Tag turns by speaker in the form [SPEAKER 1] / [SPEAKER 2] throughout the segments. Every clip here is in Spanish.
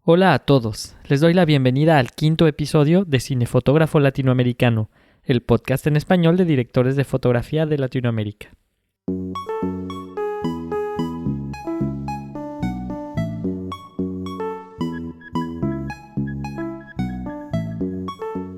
[SPEAKER 1] Hola a todos, les doy la bienvenida al quinto episodio de Cinefotógrafo Latinoamericano, el podcast en español de directores de fotografía de Latinoamérica.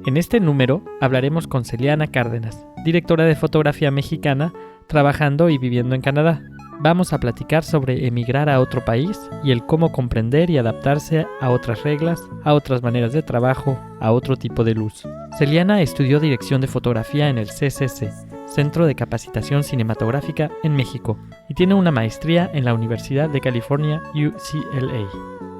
[SPEAKER 1] En este número hablaremos con Celiana Cárdenas, directora de fotografía mexicana, trabajando y viviendo en Canadá. Vamos a platicar sobre emigrar a otro país y el cómo comprender y adaptarse a otras reglas, a otras maneras de trabajo, a otro tipo de luz. Celiana estudió dirección de fotografía en el CCC, Centro de Capacitación Cinematográfica en México, y tiene una maestría en la Universidad de California, UCLA.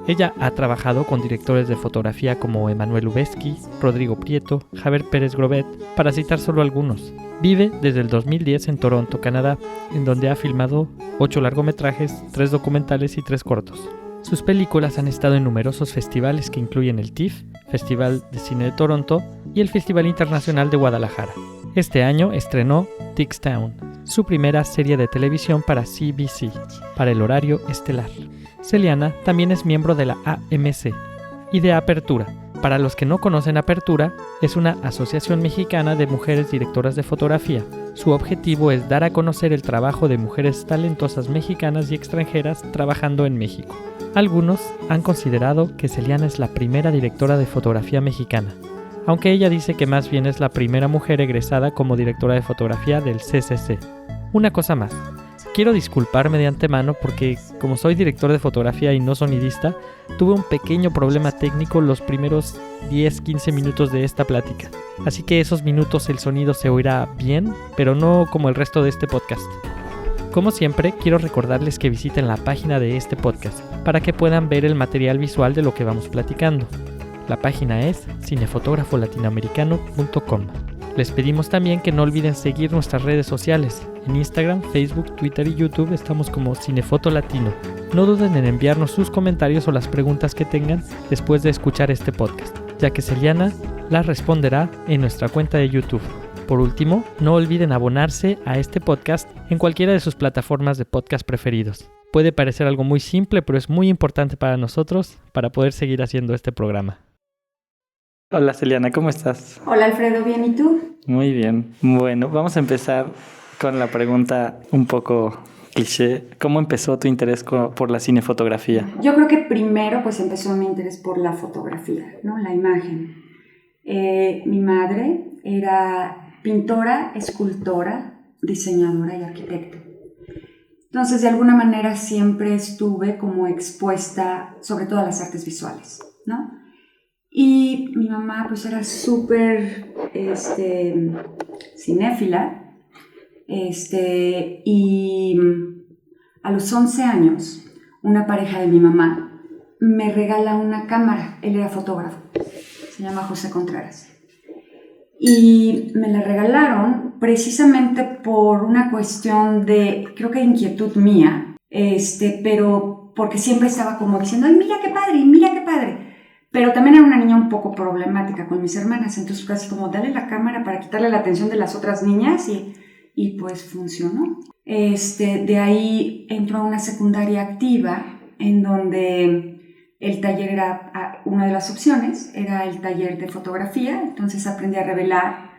[SPEAKER 1] Ella ha trabajado con directores de fotografía como Emanuel Lubezki, Rodrigo Prieto, Javier Pérez Grobet, para citar solo algunos. Vive desde el 2010 en Toronto, Canadá, en donde ha filmado 8 largometrajes, 3 documentales y 3 cortos. Sus películas han estado en numerosos festivales que incluyen el TIFF, Festival de Cine de Toronto, y el Festival Internacional de Guadalajara. Este año estrenó Dickstown, su primera serie de televisión para CBC, para el horario estelar. Celiana también es miembro de la AMC y de Apertura. Para los que no conocen Apertura, es una asociación mexicana de mujeres directoras de fotografía. Su objetivo es dar a conocer el trabajo de mujeres talentosas mexicanas y extranjeras trabajando en México. Algunos han considerado que Celiana es la primera directora de fotografía mexicana, aunque ella dice que más bien es la primera mujer egresada como directora de fotografía del CCC. Una cosa más. Quiero disculparme de antemano porque, como soy director de fotografía y no sonidista, tuve un pequeño problema técnico los primeros 10-15 minutos de esta plática. Así que esos minutos el sonido se oirá bien, pero no como el resto de este podcast. Como siempre, quiero recordarles que visiten la página de este podcast para que puedan ver el material visual de lo que vamos platicando. La página es cinefotografolatinoamericano.com. Les pedimos también que no olviden seguir nuestras redes sociales. En Instagram, Facebook, Twitter y YouTube estamos como Cinefoto Latino. No duden en enviarnos sus comentarios o las preguntas que tengan después de escuchar este podcast, ya que Celiana las responderá en nuestra cuenta de YouTube. Por último, no olviden abonarse a este podcast en cualquiera de sus plataformas de podcast preferidos. Puede parecer algo muy simple, pero es muy importante para nosotros para poder seguir haciendo este programa. Hola Celiana, ¿cómo estás?
[SPEAKER 2] Hola Alfredo, ¿bien y tú?
[SPEAKER 1] Muy bien. Bueno, vamos a empezar con la pregunta un poco cliché. ¿Cómo empezó tu interés por la cinefotografía?
[SPEAKER 2] Yo creo que primero pues empezó mi interés por la fotografía, ¿no? La imagen. Mi madre era pintora, escultora, diseñadora y arquitecta. Entonces, de alguna manera siempre estuve como expuesta sobre todo a las artes visuales, ¿no? Y mi mamá pues era súper cinéfila, y a los 11 años una pareja de mi mamá me regala una cámara. Él era fotógrafo, se llama José Contreras, y me la regalaron precisamente por una cuestión de, creo que inquietud mía, pero porque siempre estaba como diciendo, ¡ay, mira qué padre, mira qué padre! Pero también era una niña un poco problemática con mis hermanas, entonces casi como dale la cámara para quitarle la atención de las otras niñas y pues funcionó. De ahí entró a una secundaria activa en donde el taller era una de las opciones, era el taller de fotografía, entonces aprendí a revelar,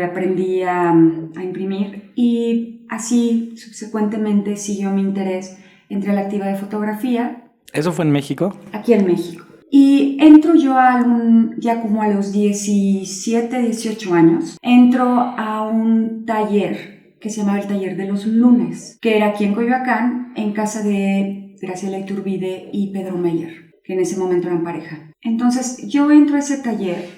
[SPEAKER 2] aprendí a imprimir y así subsecuentemente siguió mi interés. Entré a la activa de fotografía.
[SPEAKER 1] ¿Eso fue en México?
[SPEAKER 2] Aquí en México. Y entro yo ya como a los 17, 18 años, entro a un taller que se llamaba el Taller de los Lunes, que era aquí en Coyoacán, en casa de Graciela Iturbide y Pedro Meyer, que en ese momento eran pareja. Entonces yo entro a ese taller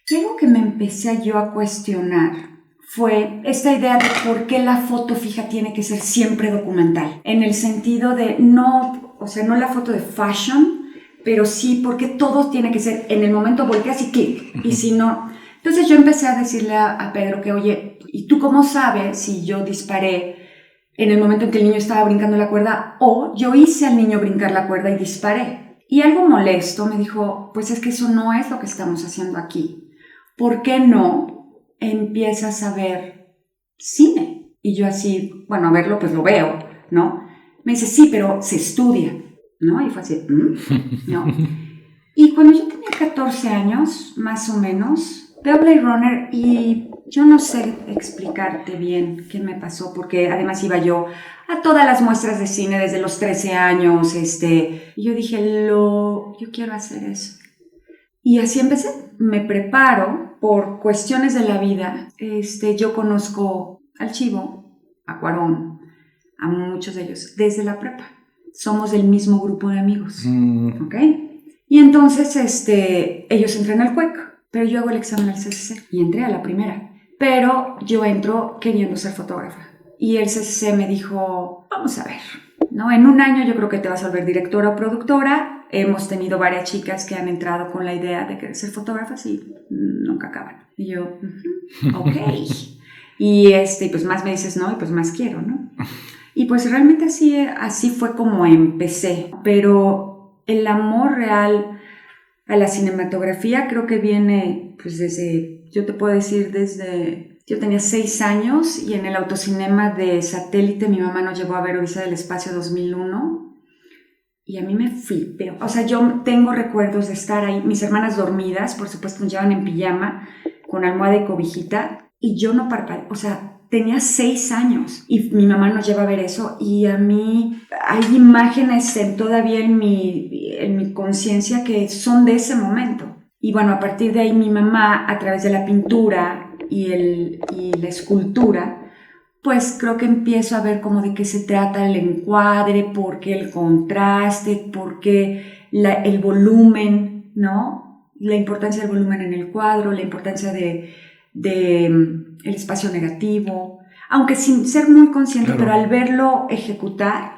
[SPEAKER 2] y algo que me empecé yo a cuestionar fue esta idea de por qué la foto fija tiene que ser siempre documental, en el sentido de no la foto de fashion, pero sí porque todo tiene que ser en el momento volteas y clic, y si no... Entonces yo empecé a decirle a Pedro que, oye, ¿y tú cómo sabes si yo disparé en el momento en que el niño estaba brincando la cuerda o yo hice al niño brincar la cuerda y disparé? Y algo molesto me dijo, pues es que eso no es lo que estamos haciendo aquí. ¿Por qué no empiezas a ver cine? Y yo así, bueno, a verlo pues lo veo, ¿no? Me dice, sí, pero se estudia, ¿no? Y fue así, ¿no? Y cuando yo tenía 14 años, más o menos, veo Blade Runner y yo no sé explicarte bien qué me pasó, porque además iba yo a todas las muestras de cine desde los 13 años, y yo dije, yo quiero hacer eso. Y así empecé. Me preparo por cuestiones de la vida. Yo conozco al Chivo, a Cuarón, a muchos de ellos, desde la prepa. Somos del mismo grupo de amigos, ¿ok? Y entonces, ellos entran al CUEC, pero yo hago el examen al CCC y entré a la primera. Pero yo entro queriendo ser fotógrafa. Y el CCC me dijo, vamos a ver, ¿no? En un año yo creo que te vas a volver directora o productora. Hemos tenido varias chicas que han entrado con la idea de querer ser fotógrafas y nunca acaban. Y yo, ok. Y pues más me dices no y pues más quiero, ¿no? Y pues realmente así fue como empecé. Pero el amor real a la cinematografía creo que viene pues desde, yo te puedo decir desde, yo tenía 6 años y en el autocinema de Satélite mi mamá nos llevó a ver Odisea del Espacio 2001 y a mí me flipé. O sea, yo tengo recuerdos de estar ahí, mis hermanas dormidas, por supuesto nos llevan en pijama, con almohada y cobijita, y yo no parpadeé, o sea, tenía 6 años y mi mamá nos lleva a ver eso y a mí hay imágenes todavía en mi conciencia que son de ese momento. Y bueno, a partir de ahí mi mamá, a través de la pintura y la escultura, pues creo que empiezo a ver como de qué se trata el encuadre, por qué el contraste, por qué el volumen, ¿no? La importancia del volumen en el cuadro, la importancia de el espacio negativo, aunque sin ser muy consciente, claro. Pero al verlo ejecutar,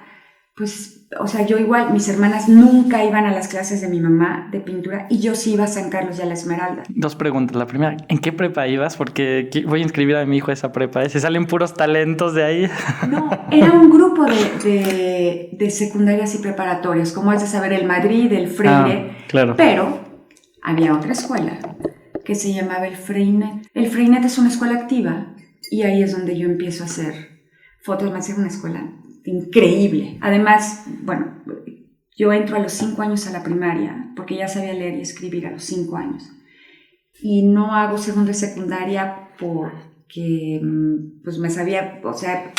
[SPEAKER 2] pues, o sea, yo igual, mis hermanas nunca iban a las clases de mi mamá de pintura y yo sí iba a San Carlos y a la Esmeralda.
[SPEAKER 3] 2 preguntas. La primera, ¿en qué prepa ibas? Porque voy a inscribir a mi hijo a esa prepa. ¿Se salen puros talentos de ahí?
[SPEAKER 2] No, era un grupo de secundarias y preparatorias, como es de saber el Madrid, el Freire,
[SPEAKER 3] claro.
[SPEAKER 2] Pero había otra escuela que se llamaba el Freinet. El Freinet es una escuela activa y ahí es donde yo empiezo a hacer fotos. Me hace una escuela increíble. Además, bueno, yo entro a los 5 años a la primaria porque ya sabía leer y escribir a los 5 años. Y no hago segundo y secundaria porque pues me sabía, o sea,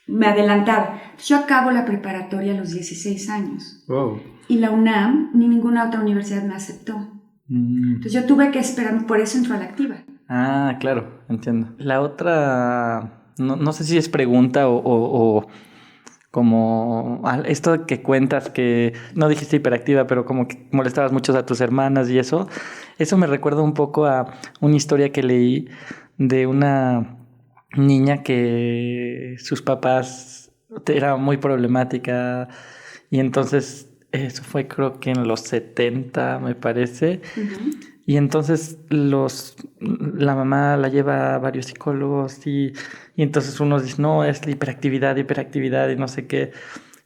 [SPEAKER 2] me adelantaba. Yo acabo la preparatoria a los 16 años.
[SPEAKER 3] Wow.
[SPEAKER 2] Y la UNAM ni ninguna otra universidad me aceptó. Entonces yo tuve que esperar, por eso entró a la activa.
[SPEAKER 3] Ah, claro, entiendo. La otra, no sé si es pregunta o como esto que cuentas que no dijiste hiperactiva, pero como que molestabas mucho a tus hermanas y eso me recuerda un poco a una historia que leí de una niña que sus papás era muy problemática y entonces eso fue creo que en los 70 me parece. Uh-huh. Y entonces la mamá la lleva a varios psicólogos y entonces unos dicen, no, es la hiperactividad y no sé qué.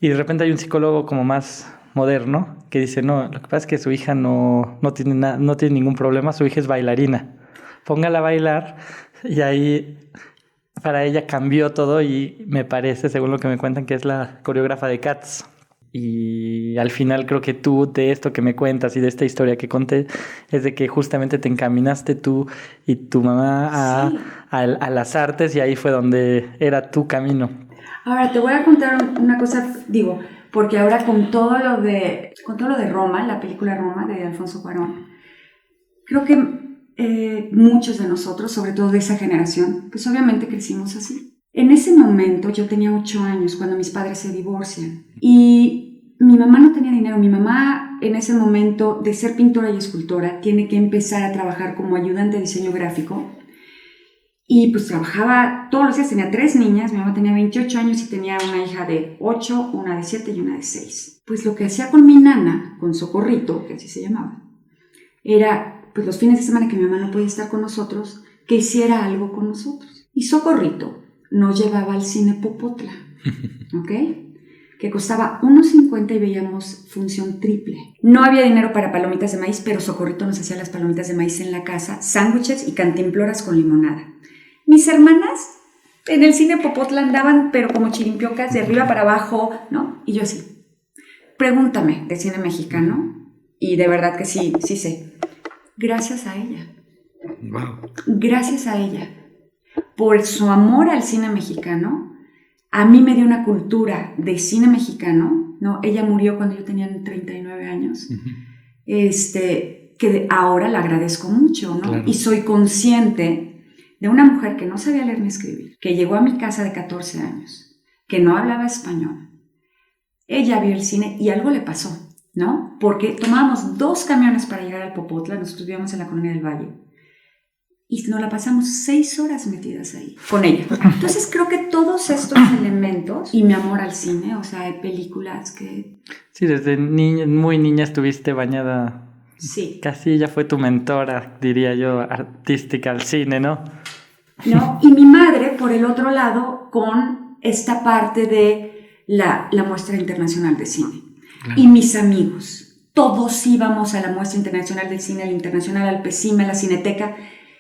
[SPEAKER 3] Y de repente hay un psicólogo como más moderno que dice, no, lo que pasa es que su hija no tiene ningún problema, su hija es bailarina. Póngala a bailar y ahí para ella cambió todo y me parece, según lo que me cuentan, que es la coreógrafa de Cats. Y al final creo que tú, de esto que me cuentas y de esta historia que conté, es de que justamente te encaminaste tú y tu mamá a las artes y ahí fue donde era tu camino.
[SPEAKER 2] Ahora te voy a contar una cosa, digo, porque ahora con todo lo de Roma, la película Roma de Alfonso Cuarón, creo que muchos de nosotros, sobre todo de esa generación, pues obviamente crecimos así. En ese momento yo tenía 8 años cuando mis padres se divorcian y mi mamá no tenía dinero. Mi mamá en ese momento de ser pintora y escultora tiene que empezar a trabajar como ayudante de diseño gráfico y pues trabajaba todos los días. Tenía 3 niñas, mi mamá tenía 28 años y tenía una hija de 8, una de 7 y una de 6. Pues lo que hacía con mi nana, con Socorrito, que así se llamaba, era pues los fines de semana que mi mamá no podía estar con nosotros, que hiciera algo con nosotros. Y Socorrito nos llevaba al cine Popotla, ¿ok? Que costaba $1.50 y veíamos función triple. No había dinero para palomitas de maíz, pero Socorrito nos hacía las palomitas de maíz en la casa, sándwiches y cantimploras con limonada. Mis hermanas en el cine Popotla andaban, pero como chirimpiocas, de arriba para abajo, ¿no? Y yo así, pregúntame de cine mexicano, Y de verdad que sí sé. Gracias a ella.
[SPEAKER 3] Wow.
[SPEAKER 2] Gracias a ella. Por su amor al cine mexicano, a mí me dio una cultura de cine mexicano, ¿no? Ella murió cuando yo tenía 39 años. Que ahora la agradezco mucho, ¿no?
[SPEAKER 3] Claro.
[SPEAKER 2] Y soy consciente de una mujer que no sabía leer ni escribir, que llegó a mi casa de 14 años, que no hablaba español. Ella vio el cine y algo le pasó, ¿no? Porque tomábamos 2 camiones para llegar al Popotla, nosotros vivíamos en la Colonia del Valle, y nos la pasamos 6 horas metidas ahí, con ella. Entonces creo que todos estos elementos, y mi amor al cine, o sea, hay películas que...
[SPEAKER 3] Sí, desde muy niña estuviste bañada.
[SPEAKER 2] Sí.
[SPEAKER 3] Casi ella fue tu mentora, diría yo, artística al cine, ¿no?
[SPEAKER 2] ¿No? Y mi madre, por el otro lado, con esta parte de la Muestra Internacional de Cine. Claro. Y mis amigos, todos íbamos a la Muestra Internacional del Cine, al Internacional, al PECIME, a la Cineteca,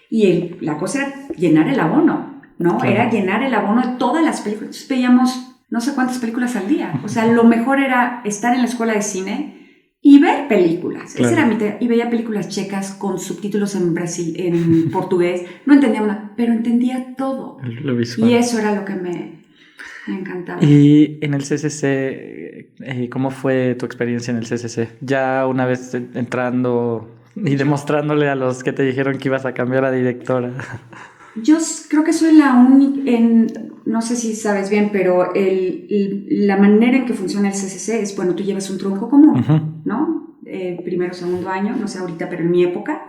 [SPEAKER 2] y la cosa era llenar el abono, ¿no? Claro. Era llenar el abono de todas las películas. Entonces veíamos no sé cuántas películas al día. O sea, lo mejor era estar en la escuela de cine y ver películas. Claro. Esa era y veía películas checas con subtítulos en portugués. No entendía nada, pero entendía todo.
[SPEAKER 3] Lo visual.
[SPEAKER 2] Y eso era lo que me encantaba.
[SPEAKER 3] Y en el CCC, ¿cómo fue tu experiencia en el CCC? Ya una vez entrando y demostrándole a los que te dijeron que ibas a cambiar a directora.
[SPEAKER 2] Yo creo que soy la única, no sé si sabes bien, pero la manera en que funciona el CCC es, bueno, tú llevas un tronco común, uh-huh. ¿no? Primero, segundo año, no sé ahorita, pero en mi época,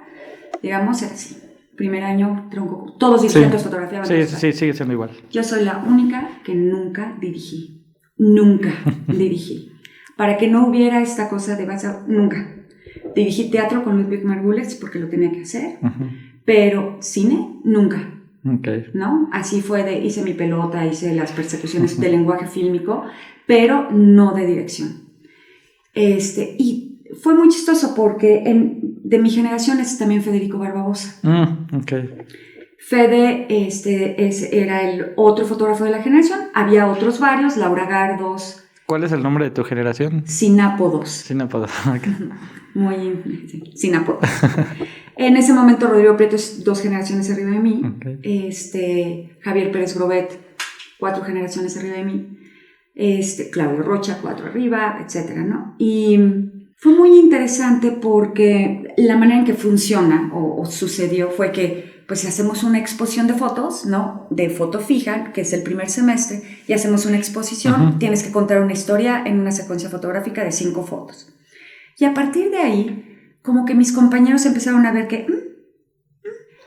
[SPEAKER 2] digamos, era así. Primer año, tronco común. Todos distintos fotografiaban.
[SPEAKER 3] Sí, sigue siendo igual.
[SPEAKER 2] Yo soy la única que nunca dirigí. Nunca dirigí. Para que no hubiera esta cosa de nunca. Dirigí teatro con Ludwig Margulis porque lo tenía que hacer, uh-huh. Pero cine, nunca.
[SPEAKER 3] Okay.
[SPEAKER 2] ¿No? Así fue hice mi pelota, hice las persecuciones uh-huh. de lenguaje fílmico, pero no de dirección. Y fue muy chistoso porque de mi generación es también Federico Barbabosa.
[SPEAKER 3] Okay.
[SPEAKER 2] Fede era el otro fotógrafo de la generación, había otros varios, Laura Gardos.
[SPEAKER 3] ¿Cuál es el nombre de tu generación?
[SPEAKER 2] Sinápodos.
[SPEAKER 3] Sinápodos, okay.
[SPEAKER 2] Sinápodos. En ese momento Rodrigo Prieto es 2 generaciones arriba de mí, okay. Javier Pérez Grobet 4 generaciones arriba de mí, Claudio Rocha 4 arriba, etcétera, ¿no? Y fue muy interesante porque la manera en que funciona o sucedió fue que pues hacemos una exposición de fotos, ¿no? De foto fija, que es el primer semestre, y hacemos una exposición, uh-huh. Tienes que contar una historia en una secuencia fotográfica de 5 fotos. Y a partir de ahí, como que mis compañeros empezaron a ver que...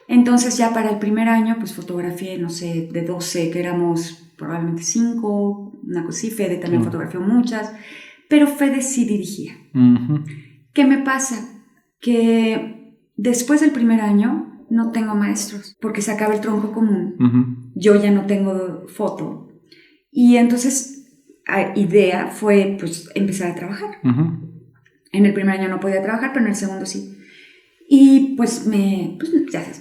[SPEAKER 2] Entonces ya para el primer año, pues fotografié, no sé, de 12, que éramos probablemente 5, una cosa así. Fede también fotografió muchas, pero Fede sí dirigía.
[SPEAKER 3] Uh-huh.
[SPEAKER 2] ¿Qué me pasa? Que después del primer año no tengo maestros, porque se acaba el tronco común.
[SPEAKER 3] Uh-huh.
[SPEAKER 2] Yo ya no tengo foto. Y entonces, la idea fue, pues, empezar a trabajar.
[SPEAKER 3] Uh-huh.
[SPEAKER 2] En el primer año no podía trabajar, pero en el segundo sí. Y pues me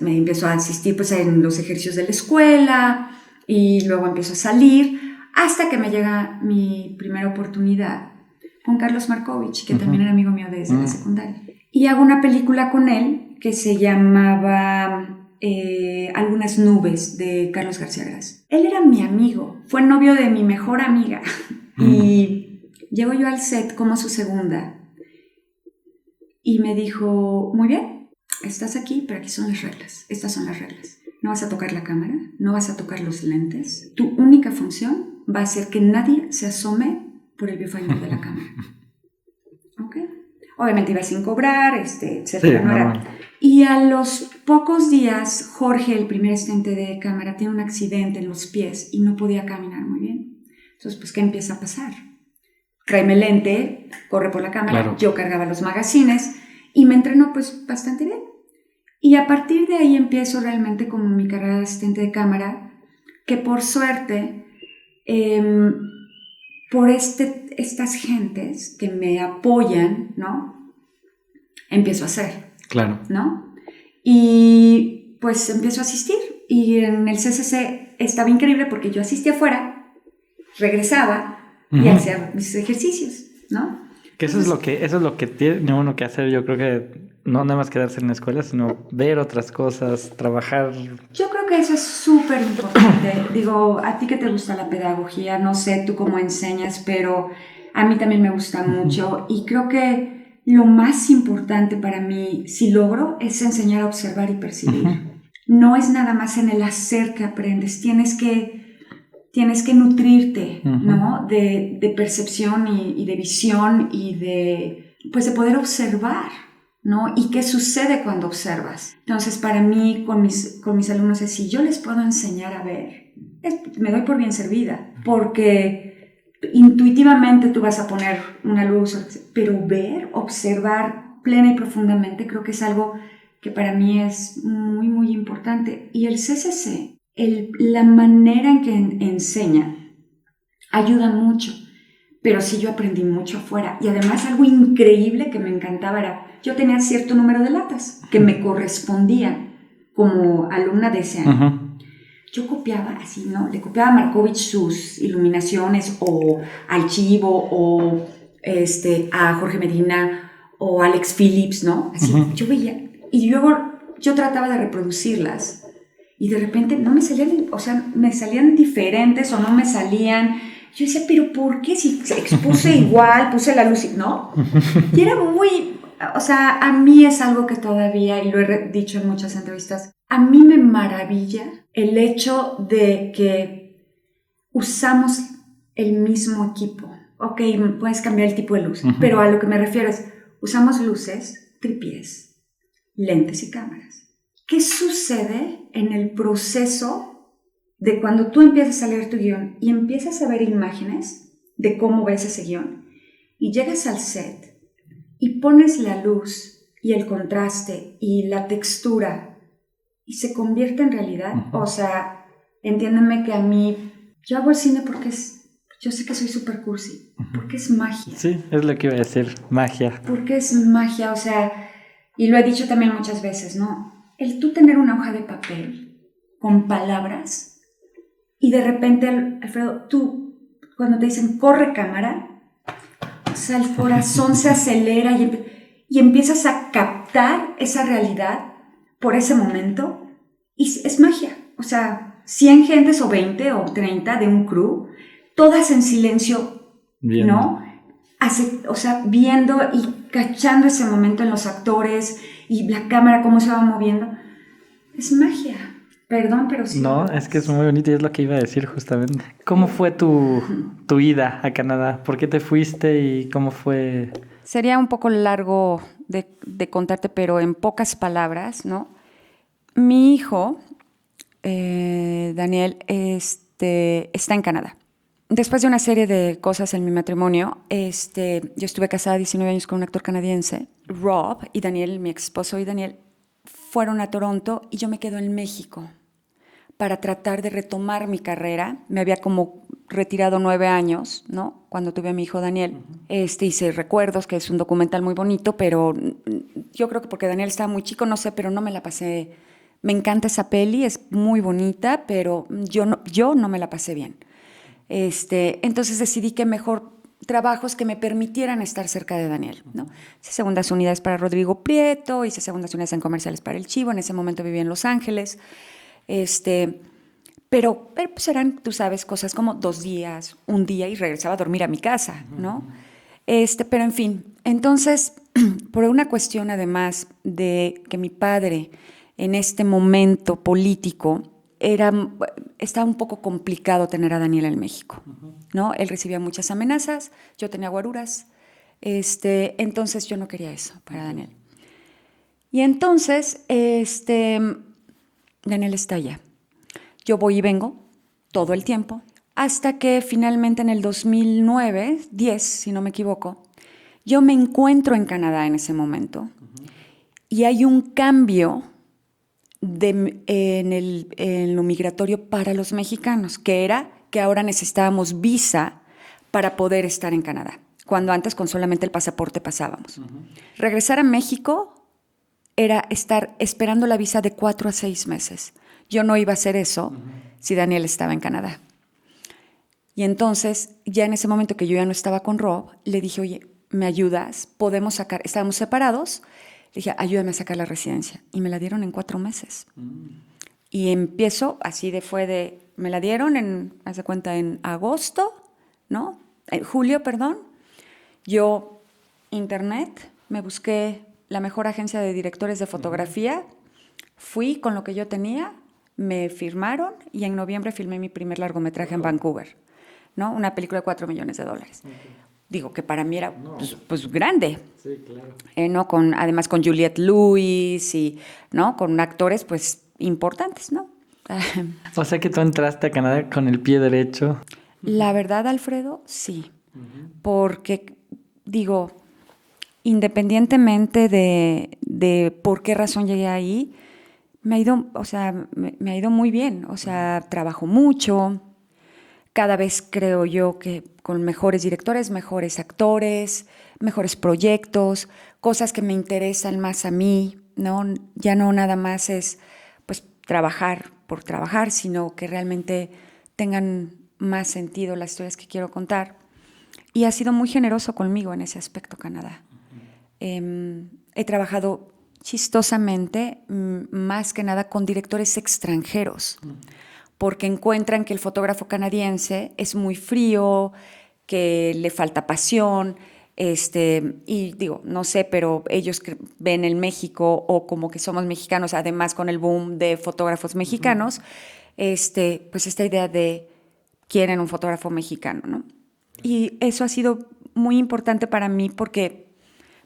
[SPEAKER 2] empezó a asistir pues, en los ejercicios de la escuela y luego empiezo a salir hasta que me llega mi primera oportunidad con Carlos Markovich, que uh-huh. también era amigo mío desde la secundaria. Y hago una película con él que se llamaba Algunas nubes, de Carlos García Gras. Él era mi amigo, fue novio de mi mejor amiga. Uh-huh. Y llego yo al set como su segunda. Y me dijo, muy bien, estás aquí, pero aquí son las reglas. Estas son las reglas. No vas a tocar la cámara, no vas a tocar los lentes. Tu única función va a ser que nadie se asome por el viewfinder de la cámara. ¿Ok? Obviamente iba sin cobrar, etcétera.
[SPEAKER 3] Sí,
[SPEAKER 2] no era. Y a los pocos días, Jorge, el primer asistente de cámara, tiene un accidente en los pies y no podía caminar muy bien. Entonces, pues, ¿qué empieza a pasar? Tráeme lente, corre por la cámara, claro. Yo cargaba los magazines y me entrenó pues bastante bien. Y a partir de ahí empiezo realmente como mi carrera de asistente de cámara, que por suerte, por estas gentes que me apoyan, ¿no? Empiezo a hacer.
[SPEAKER 3] Claro.
[SPEAKER 2] ¿No? Y pues empiezo a asistir. Y en el CCC estaba increíble porque yo asistía afuera, regresaba, y hacía mis ejercicios, ¿no?
[SPEAKER 3] Que eso es lo que tiene uno que hacer, yo creo que no nada más quedarse en la escuela, sino ver otras cosas, trabajar.
[SPEAKER 2] Yo creo que eso es súper importante. Digo, a ti que te gusta la pedagogía, no sé tú cómo enseñas, pero a mí también me gusta mucho y creo que lo más importante para mí, si logro, es enseñar a observar y percibir. No es nada más en el hacer que aprendes, tienes que nutrirte, ¿no? De percepción y de visión y de poder observar, ¿no? Y qué sucede cuando observas. Entonces, para mí, con mis alumnos es, si yo les puedo enseñar a ver, me doy por bien servida, porque intuitivamente tú vas a poner una luz, pero ver, observar plena y profundamente, creo que es algo que para mí es muy, muy importante. Y el CCC, la manera en que enseña ayuda mucho, pero sí yo aprendí mucho afuera. Y además algo increíble que me encantaba era, yo tenía cierto número de latas que me correspondían como alumna de ese año. Yo copiaba así, ¿no? Le copiaba a Markovich sus iluminaciones, o al Chivo, o a Jorge Medina, o Alex Phillips, ¿no? Así, yo veía, y luego yo trataba de reproducirlas. Y de repente no me salían, o sea, me salían diferentes o no me salían. Yo decía, ¿pero por qué? Si expuse igual, puse la luz, ¿no? Y era muy, o sea, a mí es algo que todavía, y lo he dicho en muchas entrevistas, a mí me maravilla el hecho de que usamos el mismo equipo. Ok, puedes cambiar el tipo de luz, pero a lo que me refiero es, usamos luces, tripiés, lentes y cámaras. ¿Qué sucede en el proceso de cuando tú empiezas a leer tu guión y empiezas a ver imágenes de cómo ves ese guión y llegas al set y pones la luz y el contraste y la textura y se convierte en realidad? O sea, entiéndeme que a mí, yo hago el cine porque yo sé que soy súper cursi, porque es magia.
[SPEAKER 3] Sí, es lo que iba a decir, magia.
[SPEAKER 2] Porque es magia, o sea, y lo he dicho también muchas veces, ¿no? El tú tener una hoja de papel con palabras y de repente, Alfredo, tú, cuando te dicen corre cámara, o sea, el corazón se acelera y empiezas a captar esa realidad por ese momento y es magia. O sea, 100 gentes o 20 o 30 de un crew, todas en silencio, viendo. ¿No? O sea, viendo y cachando ese momento en los actores y la cámara cómo se va moviendo. Es magia. Perdón, pero sí.
[SPEAKER 3] No, es que es muy bonito y es lo que iba a decir justamente. ¿Cómo fue tu ida a Canadá? ¿Por qué te fuiste y cómo fue?
[SPEAKER 4] Sería un poco largo de contarte, pero en pocas palabras, Mi hijo, Daniel, está en Canadá. Después de una serie de cosas en mi matrimonio, yo estuve casada 19 años con un actor canadiense, Rob, y Daniel, mi esposo y Daniel, fueron a Toronto y yo me quedo en México para tratar de retomar mi carrera. Me había como retirado 9 años, ¿no? Cuando tuve a mi hijo Daniel. Hice Recuerdos, que es un documental muy bonito, pero yo creo que porque Daniel estaba muy chico, no sé, pero no me la pasé. Me encanta esa peli, es muy bonita, pero yo no me la pasé bien. Entonces decidí que mejor trabajos que me permitieran estar cerca de Daniel, ¿no? Hice segundas unidades para Rodrigo Prieto, hice segundas unidades en comerciales para El Chivo, en ese momento vivía en Los Ángeles, pero pues eran, tú sabes, cosas como 2 días, 1 día y regresaba a dormir a mi casa, ¿no? Pero en fin, entonces, por una cuestión además de que mi padre en este momento político estaba un poco complicado tener a Daniel en México, ¿no? Él recibía muchas amenazas, yo tenía guaruras, entonces yo no quería eso para Daniel. Y entonces, Daniel está allá. Yo voy y vengo todo el tiempo, hasta que finalmente en el 2009, 10, si no me equivoco, yo me encuentro en Canadá en ese momento y hay un cambio en lo migratorio para los mexicanos, que era que ahora necesitábamos visa para poder estar en Canadá, cuando antes con solamente el pasaporte pasábamos. Regresar a México era estar esperando la visa de 4 a 6 meses. Yo no iba a hacer eso si Daniel estaba en Canadá. Y entonces, ya en ese momento que yo ya no estaba con Rob, le dije, oye, ¿me ayudas? Podemos sacar, estábamos separados. Le dije, ayúdame a sacar la residencia. Y me la dieron en 4 meses. Y empiezo, me la dieron haz de cuenta, en agosto, ¿no? En julio, perdón. Yo, internet, me busqué la mejor agencia de directores de fotografía. Fui con lo que yo tenía, me firmaron y en noviembre filmé mi primer largometraje en Vancouver, ¿no? Una película de $4 millones. Digo que para mí era pues grande.
[SPEAKER 3] Sí, claro.
[SPEAKER 4] ¿No? Además con Juliette Lewis y, ¿no? Con actores pues importantes, ¿no?
[SPEAKER 3] O sea que tú entraste a Canadá con el pie derecho.
[SPEAKER 4] La verdad, Alfredo, sí. Porque, digo, independientemente de por qué razón llegué ahí, me ha ido muy bien. O sea, trabajo mucho. Cada vez creo yo que con mejores directores, mejores actores, mejores proyectos, cosas que me interesan más a mí, ¿no? Ya no nada más es pues trabajar por trabajar, sino que realmente tengan más sentido las historias que quiero contar. Y ha sido muy generoso conmigo en ese aspecto, Canadá. He trabajado chistosamente, más que nada con directores extranjeros, porque encuentran que el fotógrafo canadiense es muy frío, que le falta pasión, y digo, no sé, pero ellos ven el México o como que somos mexicanos, además con el boom de fotógrafos mexicanos, pues esta idea de quieren un fotógrafo mexicano, ¿no? Y eso ha sido muy importante para mí porque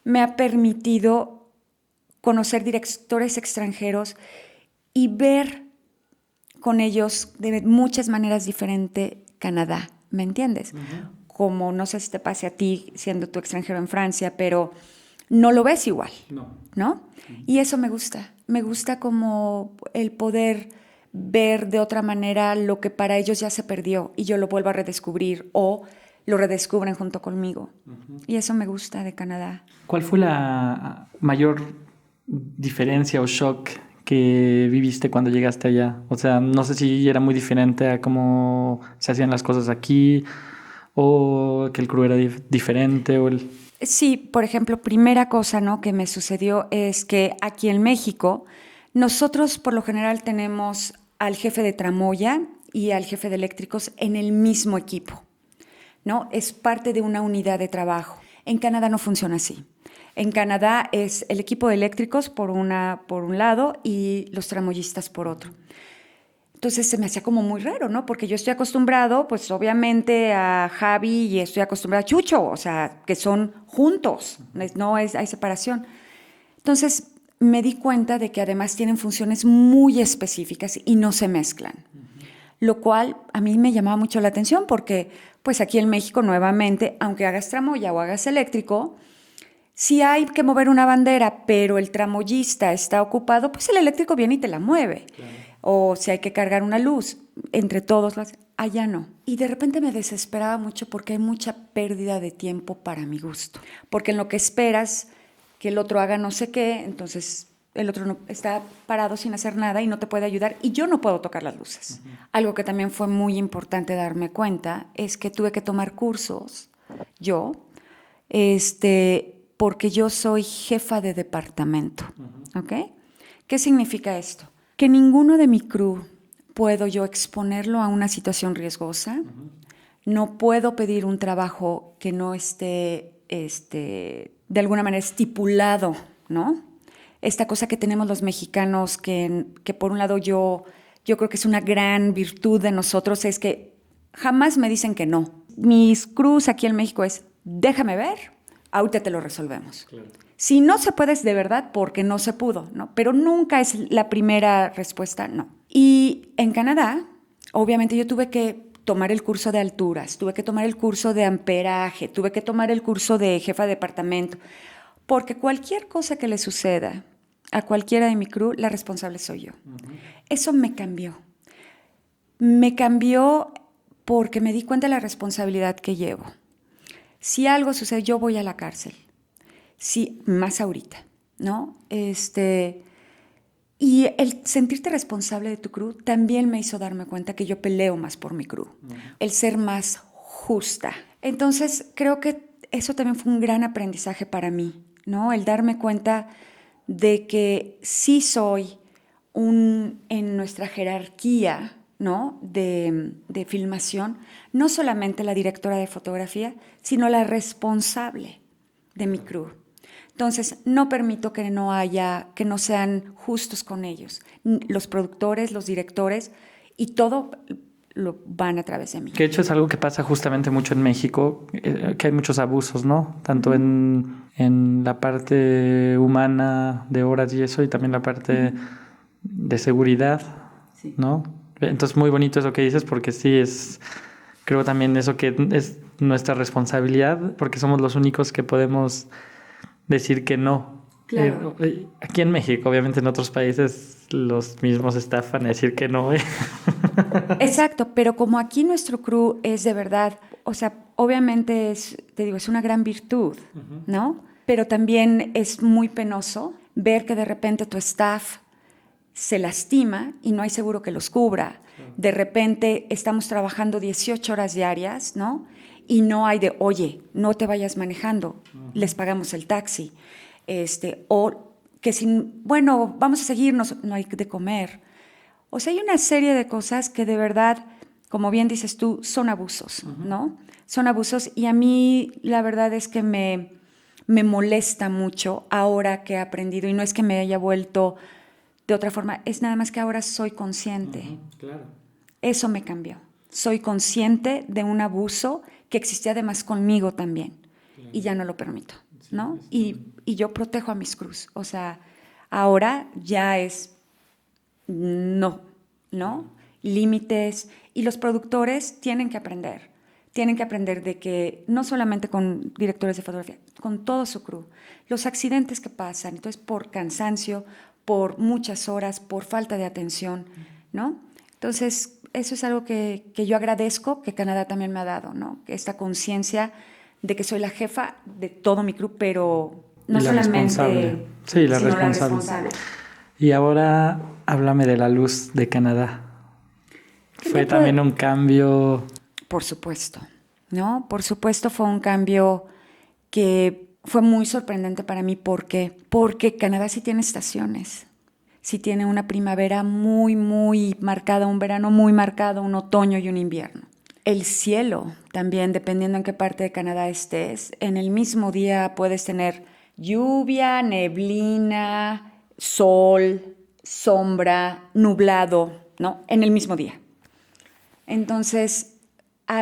[SPEAKER 4] me ha permitido conocer directores extranjeros y ver con ellos de muchas maneras diferentes Canadá, ¿me entiendes? Como no sé si te pase a ti siendo tú extranjero en Francia, pero no lo ves igual, ¿no? Y eso me gusta como el poder ver de otra manera lo que para ellos ya se perdió y yo lo vuelvo a redescubrir o lo redescubren junto conmigo. Y eso me gusta de Canadá.
[SPEAKER 3] ¿Cuál fue la mayor diferencia o shock que viviste cuando llegaste allá? O sea, no sé si era muy diferente a cómo se hacían las cosas aquí o que el crew era diferente o el...
[SPEAKER 4] Sí, por ejemplo, primera cosa, ¿no?, que me sucedió es que aquí en México nosotros por lo general tenemos al jefe de tramoya y al jefe de eléctricos en el mismo equipo, ¿no? Es parte de una unidad de trabajo. En Canadá no funciona así. En Canadá es el equipo de eléctricos por un lado y los tramoyistas por otro. Entonces se me hacía como muy raro, ¿no? Porque yo estoy acostumbrado, pues obviamente a Javi y estoy acostumbrada a Chucho, o sea, que son juntos, hay separación. Entonces me di cuenta de que además tienen funciones muy específicas y no se mezclan. Lo cual a mí me llamaba mucho la atención porque pues aquí en México nuevamente, aunque hagas tramoya o hagas eléctrico, si hay que mover una bandera, pero el tramoyista está ocupado, pues el eléctrico viene y te la mueve. Claro. O si hay que cargar una luz, entre todos, allá no. Y de repente me desesperaba mucho porque hay mucha pérdida de tiempo para mi gusto. Porque en lo que esperas que el otro haga no sé qué, entonces el otro no, está parado sin hacer nada y no te puede ayudar y yo no puedo tocar las luces. Algo que también fue muy importante darme cuenta es que tuve que tomar cursos, porque yo soy jefa de departamento, ¿ok? ¿Qué significa esto? Que ninguno de mi crew puedo yo exponerlo a una situación riesgosa, no puedo pedir un trabajo que no esté, de alguna manera estipulado, ¿no? Esta cosa que tenemos los mexicanos, que por un lado yo creo que es una gran virtud de nosotros, es que jamás me dicen que no. Mis crews aquí en México es, déjame ver, ahorita te lo resolvemos. Claro. Si no se puede es de verdad porque no se pudo, ¿no? Pero nunca es la primera respuesta, no. Y en Canadá, obviamente yo tuve que tomar el curso de alturas, tuve que tomar el curso de amperaje, tuve que tomar el curso de jefa de departamento, porque cualquier cosa que le suceda a cualquiera de mi crew, la responsable soy yo. Eso me cambió. Me cambió porque me di cuenta de la responsabilidad que llevo. Si algo sucede, yo voy a la cárcel. Sí, más ahorita, ¿no? Y el sentirte responsable de tu crew también me hizo darme cuenta que yo peleo más por mi crew. El ser más justa. Entonces, creo que eso también fue un gran aprendizaje para mí, ¿no? El darme cuenta de que sí soy en nuestra jerarquía, ¿no? de filmación, no solamente la directora de fotografía, sino la responsable de mi crew. Entonces, no permito que no sean justos con ellos. Los productores, los directores, y todo lo van a través de mí.
[SPEAKER 3] Que de hecho es algo que pasa justamente mucho en México, que hay muchos abusos, ¿no? Tanto en la parte humana de horas y eso, y también la parte de seguridad,
[SPEAKER 2] Sí.
[SPEAKER 3] ¿no? Entonces, muy bonito eso que dices, porque sí es, creo también eso que es nuestra responsabilidad, porque somos los únicos que podemos decir que no.
[SPEAKER 2] Claro.
[SPEAKER 3] Aquí en México, obviamente en otros países los mismos estafan a decir que no.
[SPEAKER 4] Exacto, pero como aquí nuestro crew es de verdad, o sea, obviamente te digo, es una gran virtud, ¿no? Pero también es muy penoso ver que de repente tu staff se lastima y no hay seguro que los cubra. De repente estamos trabajando 18 horas diarias, ¿no? Y no hay de, oye, no te vayas manejando, les pagamos el taxi. O que bueno, vamos a seguirnos, no hay de comer. O sea, hay una serie de cosas que de verdad, como bien dices tú, son abusos, ¿no? Son abusos, y a mí la verdad es que me molesta mucho ahora que he aprendido, y no es que me haya vuelto de otra forma, es nada más que ahora soy consciente.
[SPEAKER 3] Claro.
[SPEAKER 4] Eso me cambió. Soy consciente de un abuso que existía además conmigo también, y ya no lo permito, ¿no? Y yo protejo a mis crews. O sea, ahora ya es no, límites, y los productores tienen que aprender de que no solamente con directores de fotografía, con todo su crew, los accidentes que pasan, entonces por cansancio, por muchas horas, por falta de atención, ¿no? Entonces, eso es algo que yo agradezco que Canadá también me ha dado, ¿no? Esta conciencia de que soy la jefa de todo mi crew, pero no solamente...
[SPEAKER 3] Sí, la
[SPEAKER 4] sino
[SPEAKER 3] responsable. Y ahora háblame de la luz de Canadá. Fue también un cambio.
[SPEAKER 4] Por supuesto, ¿no? Por supuesto fue un cambio que fue muy sorprendente para mí. ¿Por qué? Porque Canadá sí tiene estaciones. Sí tiene una primavera muy, muy marcada, un verano muy marcado, un otoño y un invierno. El cielo también, dependiendo en qué parte de Canadá estés, en el mismo día puedes tener lluvia, neblina, sol, sombra, nublado, ¿no? En el mismo día. Entonces,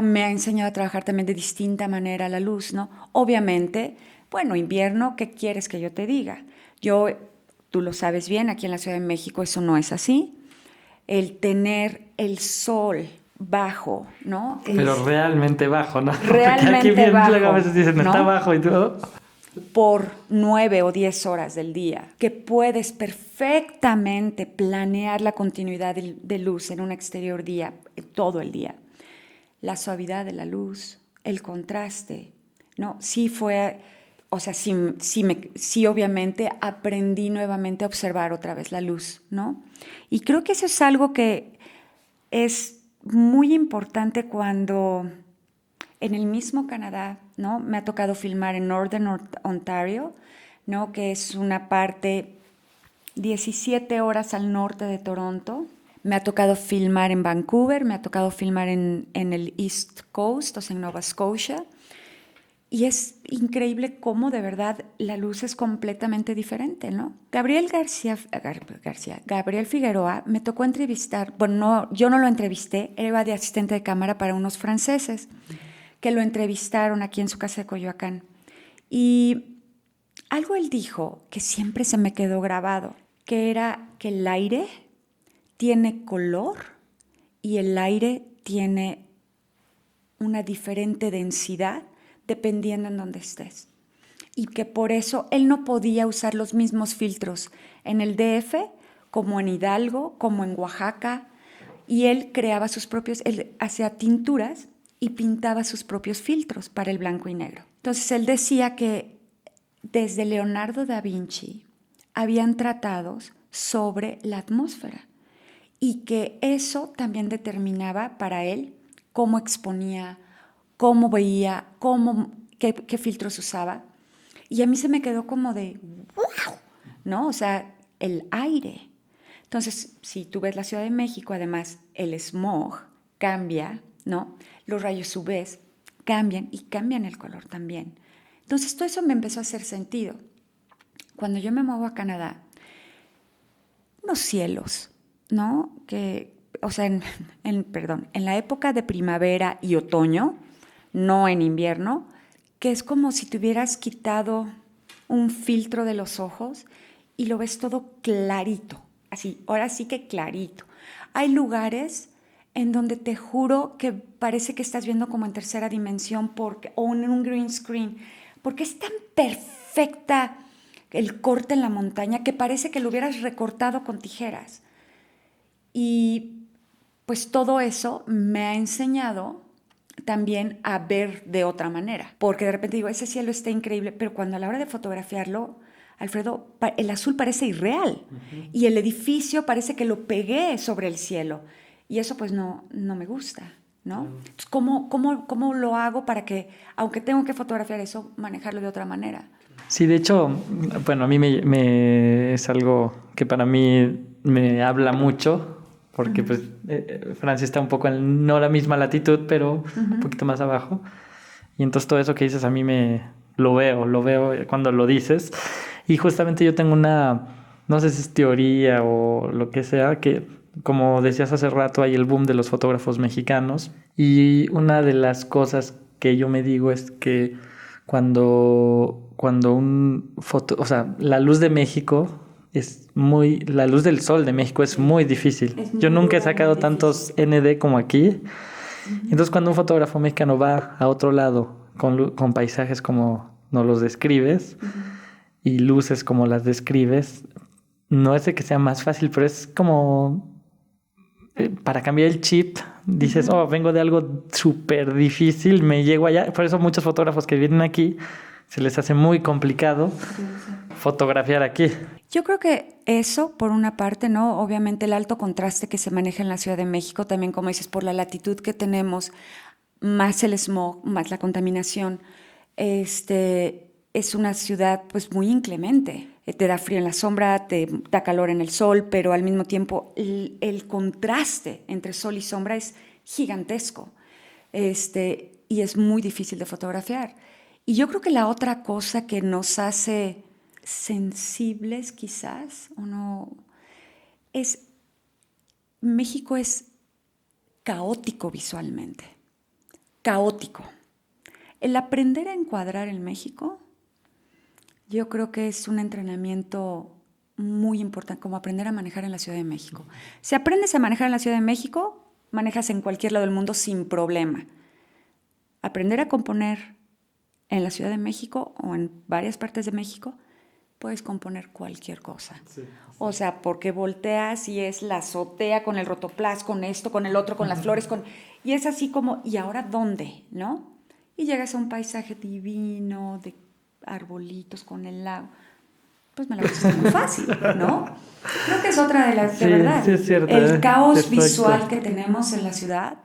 [SPEAKER 4] me ha enseñado a trabajar también de distinta manera la luz, ¿no? Obviamente, bueno, invierno, ¿qué quieres que yo te diga? Tú lo sabes bien, aquí en la Ciudad de México eso no es así. El tener el sol bajo, ¿no?
[SPEAKER 3] Pero realmente bajo, ¿no?
[SPEAKER 4] Realmente
[SPEAKER 3] aquí bien,
[SPEAKER 4] bajo,
[SPEAKER 3] luego a veces dicen,
[SPEAKER 4] ¿no?
[SPEAKER 3] Está bajo y todo.
[SPEAKER 4] Por 9 o 10 horas del día, que puedes perfectamente planear la continuidad de luz en un exterior día, todo el día. La suavidad de la luz, el contraste, ¿no? Sí fue, o sea, sí obviamente aprendí nuevamente a observar otra vez la luz, ¿no? Y creo que eso es algo que es muy importante cuando en el mismo Canadá, ¿no? Me ha tocado filmar en Northern Ontario, ¿no? Que es una parte 17 horas al norte de Toronto. Me ha tocado filmar en Vancouver, me ha tocado filmar en el East Coast, o sea, en Nova Scotia. Y es increíble cómo de verdad la luz es completamente diferente, ¿no? Gabriel Figueroa me tocó entrevistar, bueno, no, yo no lo entrevisté, él iba de asistente de cámara para unos franceses que lo entrevistaron aquí en su casa de Coyoacán. Y algo él dijo que siempre se me quedó grabado, que era que el aire tiene color y el aire tiene una diferente densidad dependiendo en dónde estés. Y que por eso él no podía usar los mismos filtros en el DF como en Hidalgo, como en Oaxaca. Y él creaba él hacía tinturas y pintaba sus propios filtros para el blanco y negro. Entonces él decía que desde Leonardo da Vinci habían tratados sobre la atmósfera y que eso también determinaba para él cómo exponía, cómo veía, qué filtros usaba. Y a mí se me quedó como de, ¡wow! ¿No? O sea, el aire. Entonces, si tú ves la Ciudad de México, además, el smog cambia, ¿no? Los rayos UV cambian y cambian el color también. Entonces, todo eso me empezó a hacer sentido. Cuando yo me muevo a Canadá, unos cielos, ¿no? O sea, en la época de primavera y otoño, no en invierno, que es como si te hubieras quitado un filtro de los ojos y lo ves todo clarito, así, ahora sí que clarito. Hay lugares en donde te juro que parece que estás viendo como en tercera dimensión o en un green screen, porque es tan perfecta el corte en la montaña que parece que lo hubieras recortado con tijeras. Y pues todo eso me ha enseñado también a ver de otra manera, porque de repente digo, ese cielo está increíble, pero cuando a la hora de fotografiarlo, Alfredo, el azul parece irreal y el edificio parece que lo pegué sobre el cielo y eso pues no me gusta, ¿no? Entonces, ¿cómo lo hago para que, aunque tengo que fotografiar eso, manejarlo de otra manera?
[SPEAKER 3] Sí, de hecho, bueno, a mí es algo que para mí me habla mucho, porque pues Francia está un poco en no la misma latitud, pero un poquito más abajo. Y entonces todo eso que dices a mí lo veo cuando lo dices. Y justamente yo tengo no sé si es teoría o lo que sea, que como decías hace rato, hay el boom de los fotógrafos mexicanos. Y una de las cosas que yo me digo es que cuando o sea, la luz de México la luz del sol de México es muy difícil. Yo nunca he sacado tantos ND como aquí. Entonces, cuando un fotógrafo mexicano va a otro lado con paisajes como nos los describes y luces como las describes, no es de que sea más fácil, pero es como para cambiar el chip. Dices, vengo de algo súper difícil, me llego allá. Por eso muchos fotógrafos que vienen aquí se les hace muy complicado fotografiar aquí.
[SPEAKER 4] Yo creo que eso, por una parte, ¿no? Obviamente el alto contraste que se maneja en la Ciudad de México, también como dices, por la latitud que tenemos, más el smog, más la contaminación, es una ciudad pues muy inclemente. Te da frío en la sombra, te da calor en el sol, pero al mismo tiempo el contraste entre sol y sombra es gigantesco. Y es muy difícil de fotografiar. Y yo creo que la otra cosa que nos hace sensibles quizás, o no, México es caótico visualmente, caótico. El aprender a encuadrar en México, yo creo que es un entrenamiento muy importante, como aprender a manejar en la Ciudad de México. Si aprendes a manejar en la Ciudad de México, manejas en cualquier lado del mundo sin problema. Aprender a componer en la Ciudad de México o en varias partes de México, puedes componer cualquier cosa. Sí. O sea, porque volteas y es la azotea con el rotoplas, con esto, con el otro, con las flores, y es así como, ¿y ahora dónde? ¿No? Y llegas a un paisaje divino de arbolitos con el lago. Pues me la pusiste muy fácil, ¿no? Creo que es otra de las, de verdad,
[SPEAKER 3] sí es cierto,
[SPEAKER 4] el caos visual que tenemos en la ciudad,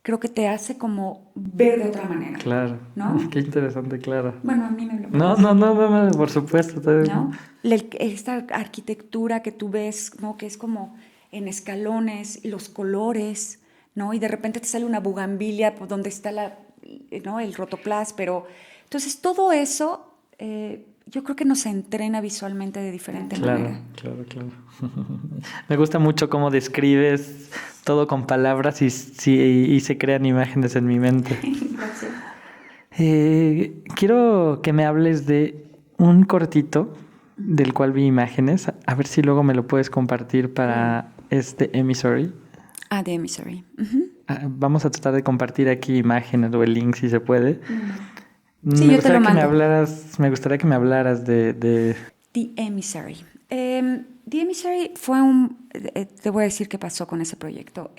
[SPEAKER 4] creo que te hace como ver de otra manera.
[SPEAKER 3] Claro.
[SPEAKER 4] ¿No?
[SPEAKER 3] Qué interesante, claro.
[SPEAKER 4] Bueno, a mí me lo
[SPEAKER 3] No, por supuesto.
[SPEAKER 4] ¿No? Esta arquitectura que tú ves, ¿no? Que es como en escalones, los colores, ¿no? Y de repente te sale una bugambilia por donde está ¿no? el rotoplas, pero entonces todo eso yo creo que nos entrena visualmente de diferente manera.
[SPEAKER 3] Claro. Me gusta mucho cómo describes todo con palabras y se crean imágenes en mi mente.
[SPEAKER 4] Gracias.
[SPEAKER 3] Quiero que me hables de un cortito del cual vi imágenes. A ver si luego me lo puedes compartir para Emissary.
[SPEAKER 4] De Emissary.
[SPEAKER 3] Vamos a tratar de compartir aquí imágenes o el link si se puede.
[SPEAKER 4] Sí, yo te lo mando.
[SPEAKER 3] Me gustaría que me hablaras de...
[SPEAKER 4] The Emissary. The Emissary fue te voy a decir qué pasó con ese proyecto.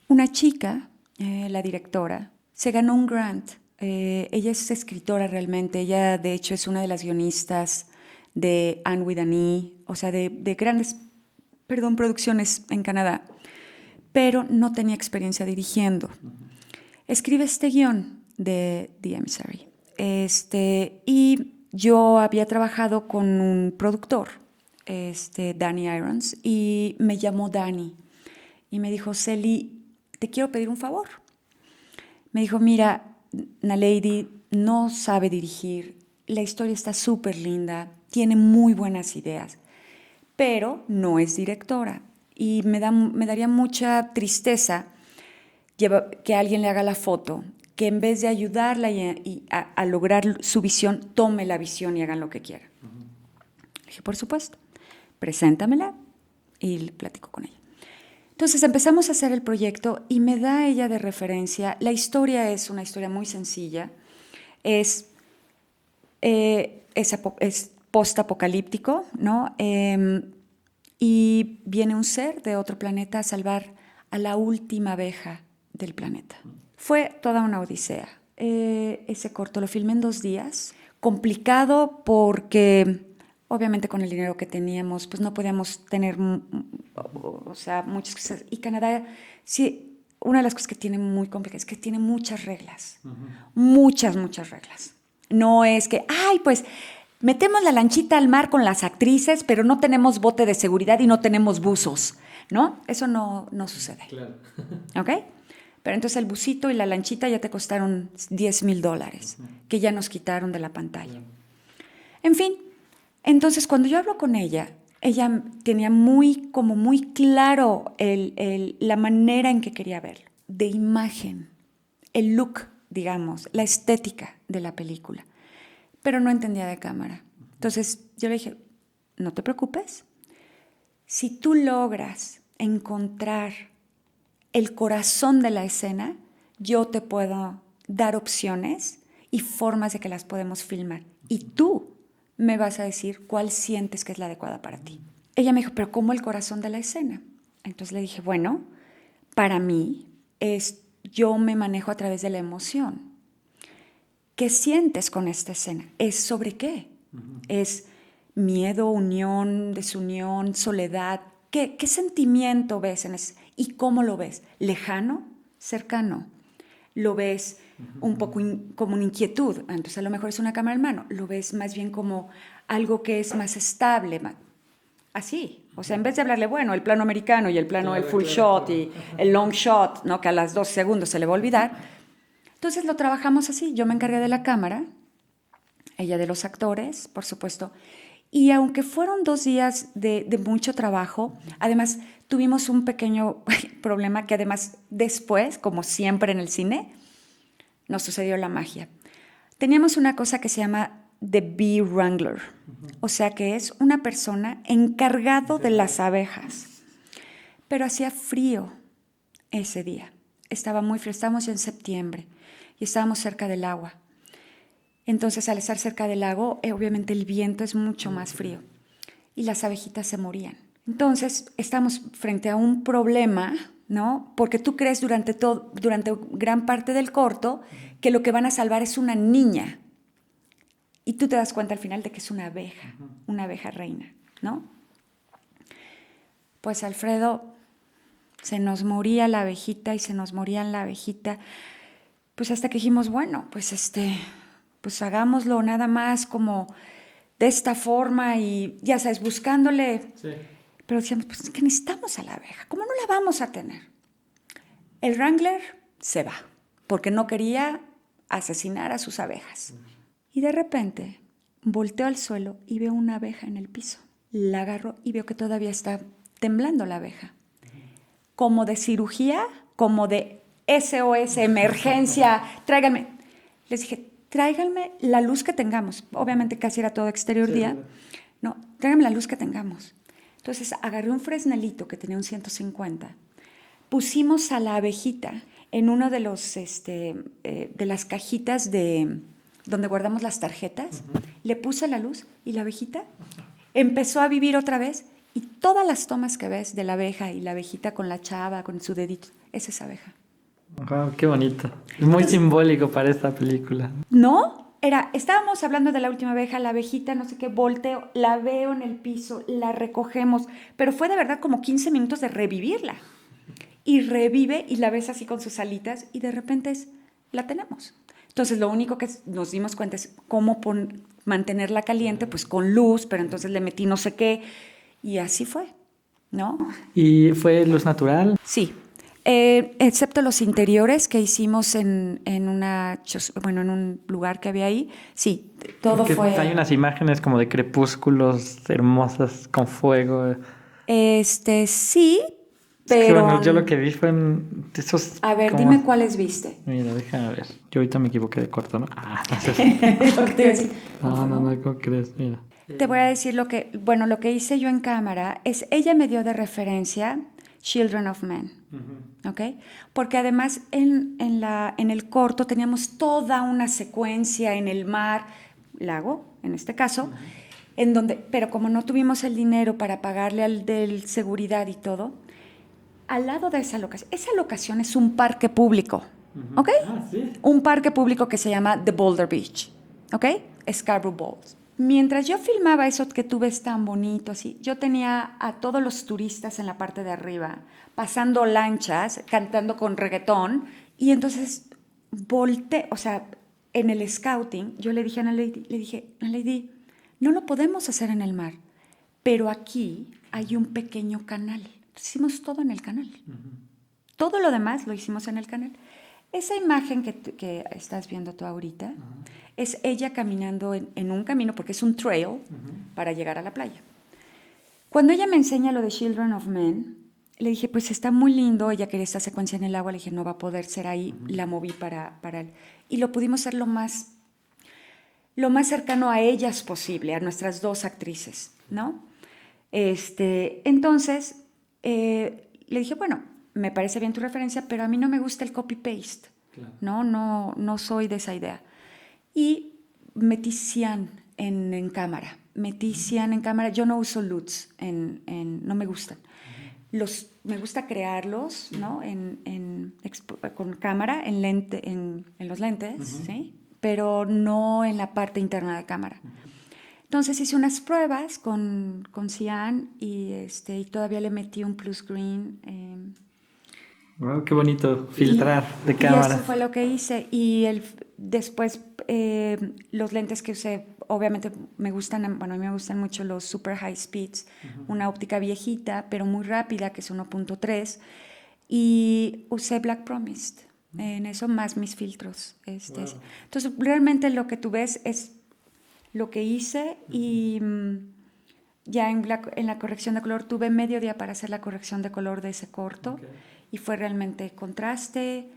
[SPEAKER 4] Una chica, la directora, se ganó un grant. Ella es escritora realmente. Ella, de hecho, es una de las guionistas de Anne with an E, o sea, de grandes, producciones en Canadá. Pero no tenía experiencia dirigiendo. Escribe este guión de The Emissary. Y yo había trabajado con un productor, Danny Irons, y me llamó Danny y me dijo, Celi, te quiero pedir un favor. Me dijo, mira, Naledi no sabe dirigir, la historia está súper linda, tiene muy buenas ideas, pero no es directora. Y me daría mucha tristeza que alguien le haga la foto, que en vez de ayudarla a lograr su visión, tome la visión y hagan lo que quieran. Le dije, por supuesto, preséntamela y platico con ella. Entonces empezamos a hacer el proyecto y me da ella de referencia. La historia es una historia muy sencilla. Es post-apocalíptico, ¿no? Y viene un ser de otro planeta a salvar a la última abeja del planeta. Fue toda una odisea. Ese corto lo filmé en 2 días. Complicado porque, obviamente, con el dinero que teníamos, pues no podíamos tener, muchas cosas. Y Canadá, sí, una de las cosas que tiene muy complicadas es que tiene muchas reglas. Muchas reglas. No es que, pues metemos la lanchita al mar con las actrices, pero no tenemos bote de seguridad y no tenemos buzos, ¿no? Eso no sucede.
[SPEAKER 1] Claro.
[SPEAKER 4] ¿Ok? Pero entonces el busito y la lanchita ya te costaron $10,000, que ya nos quitaron de la pantalla. En fin, entonces cuando yo hablo con ella tenía muy claro la manera en que quería verlo, de imagen, el look, digamos, la estética de la película, pero no entendía de cámara. Entonces yo le dije, no te preocupes, si tú logras encontrar el corazón de la escena, yo te puedo dar opciones y formas de que las podemos filmar. Y tú me vas a decir cuál sientes que es la adecuada para ti. Ella me dijo, pero ¿cómo el corazón de la escena? Entonces le dije, bueno, para mí yo me manejo a través de la emoción. ¿Qué sientes con esta escena? ¿Es sobre qué? ¿Es miedo, unión, desunión, soledad? ¿Qué sentimiento ves en eso? ¿Y cómo lo ves? ¿Lejano? ¿Cercano? ¿Lo ves un poco como una inquietud? Entonces a lo mejor es una cámara en mano. ¿Lo ves más bien como algo que es más estable? Así. O sea, en vez de hablarle, bueno, el plano americano y el plano del full shot y el long shot, ¿no? Que a las 2 segundos se le va a olvidar. Entonces lo trabajamos así. Yo me encargué de la cámara, ella de los actores, por supuesto. Y aunque fueron 2 días de mucho trabajo, además tuvimos un pequeño problema que además después, como siempre en el cine, nos sucedió la magia. Teníamos una cosa que se llama The Bee Wrangler, o sea que es una persona encargado de las abejas. Pero hacía frío ese día, estaba muy frío, estábamos ya en septiembre y estábamos cerca del agua. Entonces, al estar cerca del lago, obviamente el viento es mucho más frío y las abejitas se morían. Entonces, estamos frente a un problema, ¿no? Porque tú crees durante gran parte del corto que lo que van a salvar es una niña. Y tú te das cuenta al final de que es una abeja reina, ¿no? Pues, Alfredo, se nos moría la abejita y se nos morían la abejita. Pues hasta que dijimos, bueno, pues hagámoslo nada más como de esta forma y ya sabes, buscándole. Sí. Pero decíamos, pues es que necesitamos a la abeja, ¿cómo no la vamos a tener? El Wrangler se va, porque no quería asesinar a sus abejas. Y de repente volteo al suelo y veo una abeja en el piso. La agarro y veo que todavía está temblando la abeja. Como de cirugía, como de SOS, emergencia, tráiganme. Les dije, tráiganme la luz que tengamos. Obviamente casi era todo exterior día. No, tráiganme la luz que tengamos. Entonces agarré un fresnelito que tenía un 150. Pusimos a la abejita en uno de de las cajitas donde guardamos las tarjetas. Le puse la luz y la abejita empezó a vivir otra vez. Y todas las tomas que ves de la abeja y la abejita con la chava, con su dedito, es esa abeja.
[SPEAKER 1] Wow, qué bonito. Es muy simbólico para esta película.
[SPEAKER 4] ¿No? Estábamos hablando de la última abeja, la abejita, no sé qué, volteo, la veo en el piso, la recogemos, pero fue de verdad como 15 minutos de revivirla. Y revive y la ves así con sus alitas y de repente la tenemos. Entonces, lo único que nos dimos cuenta es cómo mantenerla caliente, pues con luz, pero entonces le metí no sé qué, y así fue, ¿no?
[SPEAKER 3] ¿Y fue luz natural?
[SPEAKER 4] Sí, excepto los interiores que hicimos en un lugar que había ahí, sí, todo
[SPEAKER 3] Porque
[SPEAKER 4] fue...
[SPEAKER 3] hay unas imágenes como de crepúsculos hermosas con fuego.
[SPEAKER 4] Sí,
[SPEAKER 3] Es que
[SPEAKER 4] pero...
[SPEAKER 3] bueno, yo lo que vi fue en esos...
[SPEAKER 4] A ver,
[SPEAKER 3] como...
[SPEAKER 4] dime cuáles viste.
[SPEAKER 3] Mira, déjame ver. Yo ahorita me equivoqué de corto, ¿no? Ah, no sé.
[SPEAKER 4] Lo que te iba a decir.
[SPEAKER 3] No, ¿cómo crees? Mira.
[SPEAKER 4] Te voy a decir lo que hice yo en cámara es, ella me dio de referencia Children of Men, ¿ok? Porque además en el corto teníamos toda una secuencia en el mar, lago, en este caso, en donde, pero como no tuvimos el dinero para pagarle al del seguridad y todo, al lado de esa locación es un parque público, ¿ok?
[SPEAKER 3] Ah, sí.
[SPEAKER 4] Un parque público que se llama The Boulder Beach, ¿ok? Scarborough Falls. Mientras yo filmaba eso que tú ves tan bonito así, yo tenía a todos los turistas en la parte de arriba, pasando lanchas, cantando con reggaetón, y entonces volteé, o sea, en el scouting, yo le dije a Naledi, no lo podemos hacer en el mar, pero aquí hay un pequeño canal. Hicimos todo en el canal. Todo lo demás lo hicimos en el canal. Esa imagen que estás viendo tú ahorita es ella caminando en un camino, porque es un trail para llegar a la playa. Cuando ella me enseña lo de Children of Men, le dije, pues está muy lindo, ella quería esta secuencia en el agua, le dije, no va a poder ser ahí, la moví para él. Y lo pudimos hacer lo más cercano a ellas posible, a nuestras dos actrices, ¿no? Entonces, le dije, bueno, me parece bien tu referencia, pero a mí no me gusta el copy-paste, claro. No soy de esa idea. Y metí cian en cámara, yo no uso LUTs, no me gustan. Me gusta crearlos, ¿no? Con cámara, en los lentes, ¿sí? Pero no en la parte interna de cámara. Entonces hice unas pruebas con cian y todavía le metí un plus green.
[SPEAKER 3] Wow, qué bonito filtrar de cámara.
[SPEAKER 4] Y eso fue lo que hice. Y después los lentes que usé, obviamente me gustan, a mí me gustan mucho los super high speeds, una óptica viejita, pero muy rápida, que es 1.3. Y usé Black Promised, en eso más mis filtros. Wow. Entonces, realmente lo que tú ves es lo que hice y ya en la corrección de color tuve medio día para hacer la corrección de color de ese corto. Okay. Y fue realmente contraste,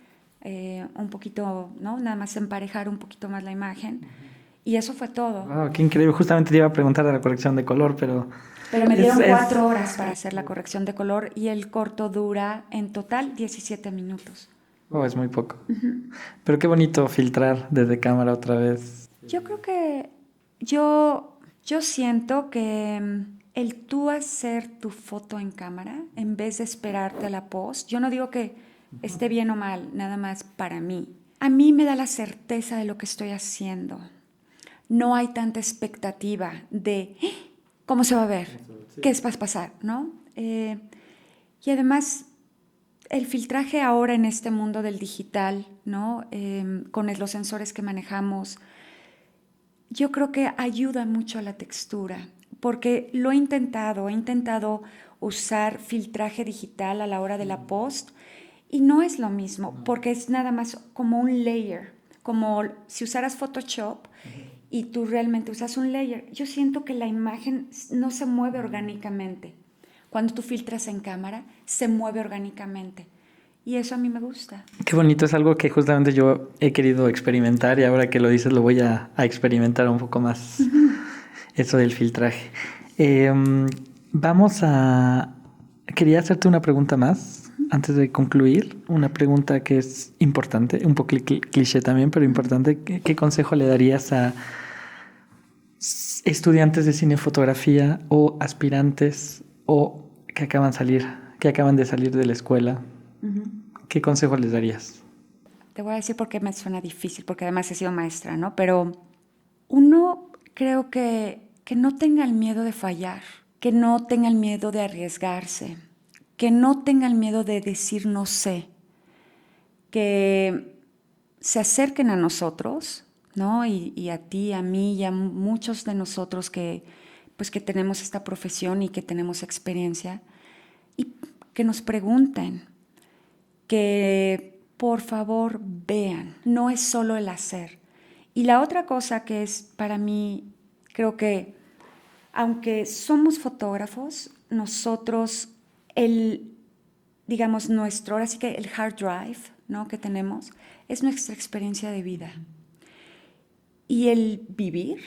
[SPEAKER 4] un poquito, ¿no? Nada más emparejar un poquito más la imagen. Y eso fue todo.
[SPEAKER 3] Wow, qué increíble. Justamente te iba a preguntar de la corrección de color, pero...
[SPEAKER 4] Pero me dieron 4 horas para hacer la corrección de color y el corto dura en total 17 minutos.
[SPEAKER 3] Oh, es muy poco. Pero qué bonito filtrar desde cámara otra vez.
[SPEAKER 4] Yo creo que... Yo siento que... el tú hacer tu foto en cámara en vez de esperarte a la post, yo no digo que esté bien o mal, nada más para mí. A mí me da la certeza de lo que estoy haciendo. No hay tanta expectativa de cómo se va a ver, qué va a pasar, ¿no? Y además, el filtraje ahora en este mundo del digital, ¿no? Con los sensores que manejamos, yo creo que ayuda mucho a la textura. Porque he intentado usar filtraje digital a la hora de la post y no es lo mismo, porque es nada más como un layer, como si usaras Photoshop y tú realmente usas un layer. Yo siento que la imagen no se mueve orgánicamente. Cuando tú filtras en cámara, se mueve orgánicamente. Y eso a mí me gusta.
[SPEAKER 3] Qué bonito, es algo que justamente yo he querido experimentar y ahora que lo dices lo voy a experimentar un poco más. Eso del filtraje. Quería hacerte una pregunta más antes de concluir. Una pregunta que es importante, un poco cliché también, pero importante. ¿Qué consejo le darías a estudiantes de cinefotografía o aspirantes o que acaban de salir de la escuela? ¿Qué consejo les darías?
[SPEAKER 4] Te voy a decir por qué me suena difícil, porque además he sido maestra, ¿no? Pero uno... creo que no tengan miedo de fallar, que no tengan miedo de arriesgarse, que no tengan miedo de decir no sé, que se acerquen a nosotros, ¿no? Y a ti, a mí y a muchos de nosotros que tenemos esta profesión y que tenemos experiencia, y que nos pregunten, que por favor vean, no es solo el hacer. Y la otra cosa que es para mí, creo que aunque somos fotógrafos, nosotros, ahora sí que el hard drive, ¿no?, que tenemos, es nuestra experiencia de vida. Y el vivir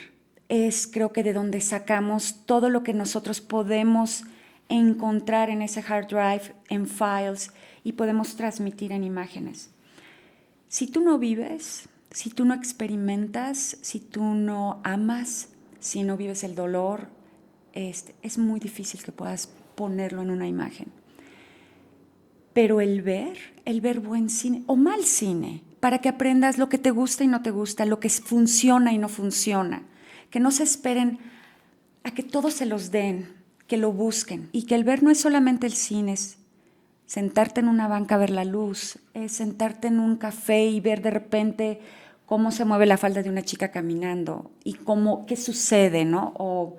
[SPEAKER 4] es, creo que, de donde sacamos todo lo que nosotros podemos encontrar en ese hard drive, en files, y podemos transmitir en imágenes. Si tú no vives, si tú no experimentas, si tú no amas, si no vives el dolor, es muy difícil que puedas ponerlo en una imagen. Pero el ver buen cine o mal cine, para que aprendas lo que te gusta y no te gusta, lo que funciona y no funciona, que no se esperen a que todos se los den, que lo busquen, y que el ver no es solamente el cine, es sentarte en una banca a ver la luz, es sentarte en un café y ver de repente cómo se mueve la falda de una chica caminando y qué sucede, ¿no? O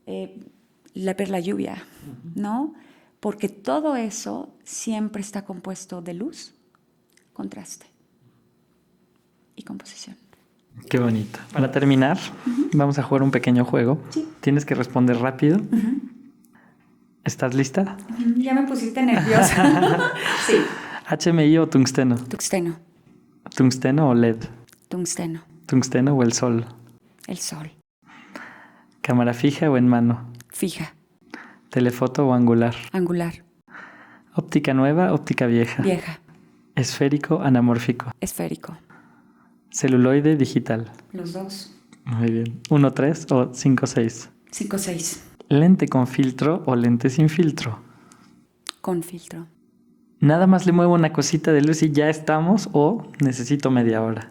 [SPEAKER 4] ver la lluvia, ¿no? Porque todo eso siempre está compuesto de luz, contraste y composición.
[SPEAKER 3] Qué bonito. Para terminar, vamos a jugar un pequeño juego.
[SPEAKER 4] Sí.
[SPEAKER 3] Tienes que responder rápido. ¿Estás lista?
[SPEAKER 4] Ya me pusiste nerviosa. Sí.
[SPEAKER 3] ¿HMI o tungsteno?
[SPEAKER 4] Tungsteno.
[SPEAKER 3] ¿Tungsteno o LED?
[SPEAKER 4] Tungsteno.
[SPEAKER 3] ¿Tungsteno o el sol?
[SPEAKER 4] El sol.
[SPEAKER 3] ¿Cámara fija o en mano?
[SPEAKER 4] Fija.
[SPEAKER 3] ¿Telefoto o angular?
[SPEAKER 4] Angular.
[SPEAKER 3] ¿Óptica nueva, óptica vieja?
[SPEAKER 4] Vieja.
[SPEAKER 3] ¿Esférico, anamórfico?
[SPEAKER 4] Esférico.
[SPEAKER 3] ¿Celuloide, digital?
[SPEAKER 4] Los dos.
[SPEAKER 3] Muy bien. ¿1.3 o 5.6?
[SPEAKER 4] 5-6.
[SPEAKER 3] ¿Lente con filtro o lente sin filtro?
[SPEAKER 4] Con filtro.
[SPEAKER 3] ¿Nada más le muevo una cosita de luz y ya estamos o necesito media hora?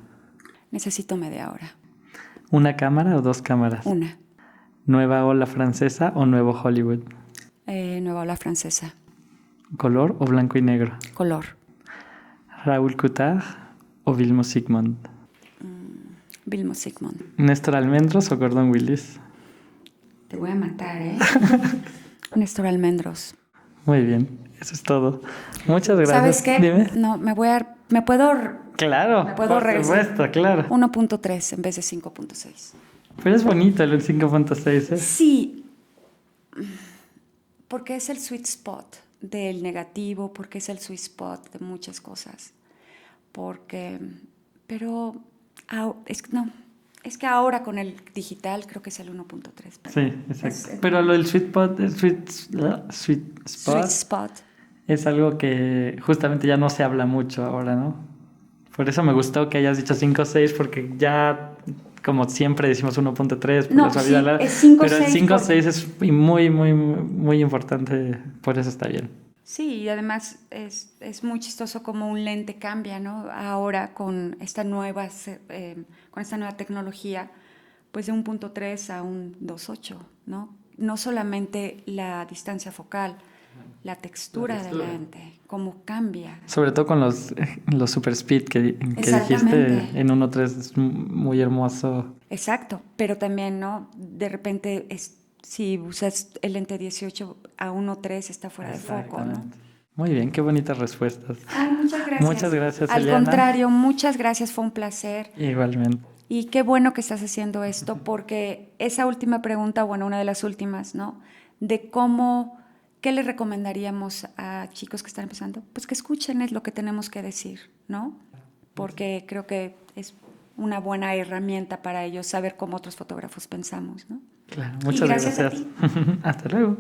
[SPEAKER 4] Necesito media hora.
[SPEAKER 3] ¿Una cámara o dos cámaras?
[SPEAKER 4] Una.
[SPEAKER 3] ¿Nueva ola francesa o nuevo Hollywood?
[SPEAKER 4] Nueva ola francesa.
[SPEAKER 3] ¿Color o blanco y negro?
[SPEAKER 4] Color.
[SPEAKER 3] ¿Raúl Coutard o Vilmos Zsigmond?
[SPEAKER 4] Vilmos Zsigmond.
[SPEAKER 3] ¿Néstor Almendros o Gordon Willis?
[SPEAKER 4] Te voy a matar, ¿eh? Néstor Almendros.
[SPEAKER 3] Muy bien, eso es todo. Muchas gracias.
[SPEAKER 4] ¿Sabes qué?
[SPEAKER 3] Dime.
[SPEAKER 4] No, me puedo
[SPEAKER 3] Claro,
[SPEAKER 4] ¿Me puedo
[SPEAKER 3] por
[SPEAKER 4] regresar?
[SPEAKER 3] supuesto, claro.
[SPEAKER 4] 1.3 en vez de 5.6.
[SPEAKER 3] Pero es bonito el 5.6, ¿eh?
[SPEAKER 4] Sí, porque es el sweet spot del negativo, porque es el sweet spot de muchas cosas. Es que ahora con el digital creo que es el 1.3.
[SPEAKER 3] Sí, exacto. Pero lo del sweet spot es algo que justamente ya no se habla mucho ahora, ¿no? Por eso me gustó que hayas dicho 5.6, porque ya, como siempre decimos 1.3, por
[SPEAKER 4] no,
[SPEAKER 3] eso
[SPEAKER 4] sí, es 5.6.
[SPEAKER 3] Pero el 5.6 es muy, muy, muy importante, por eso está bien.
[SPEAKER 4] Sí, y además es muy chistoso como un lente cambia, ¿no? Ahora con esta nueva tecnología, pues de 1.3 a un 2.8, ¿no? No solamente la distancia focal, la textura del lente, cómo cambia.
[SPEAKER 3] Sobre todo con los super speed que dijiste en 1.3, es muy hermoso.
[SPEAKER 4] Exacto, pero también, ¿no? De repente, si usas el lente 18 a 1.3 está fuera de foco, ¿no?
[SPEAKER 3] Muy bien, qué bonitas respuestas.
[SPEAKER 4] Ay, muchas gracias.
[SPEAKER 3] Muchas gracias,
[SPEAKER 4] Al
[SPEAKER 3] Eliana.
[SPEAKER 4] contrario, muchas gracias, fue un placer.
[SPEAKER 3] Igualmente.
[SPEAKER 4] Y qué bueno que estás haciendo esto, porque esa última pregunta, bueno, una de las últimas, ¿no? De ¿qué le recomendaríamos a chicos que están empezando? Pues que escuchen es lo que tenemos que decir, ¿no? Porque creo que es una buena herramienta para ellos saber cómo otros fotógrafos pensamos, ¿no?
[SPEAKER 3] Claro, muchas gracias.
[SPEAKER 4] A ti.
[SPEAKER 3] Hasta luego.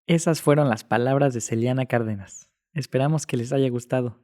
[SPEAKER 1] Esas fueron las palabras de Celiana Cárdenas. Esperamos que les haya gustado.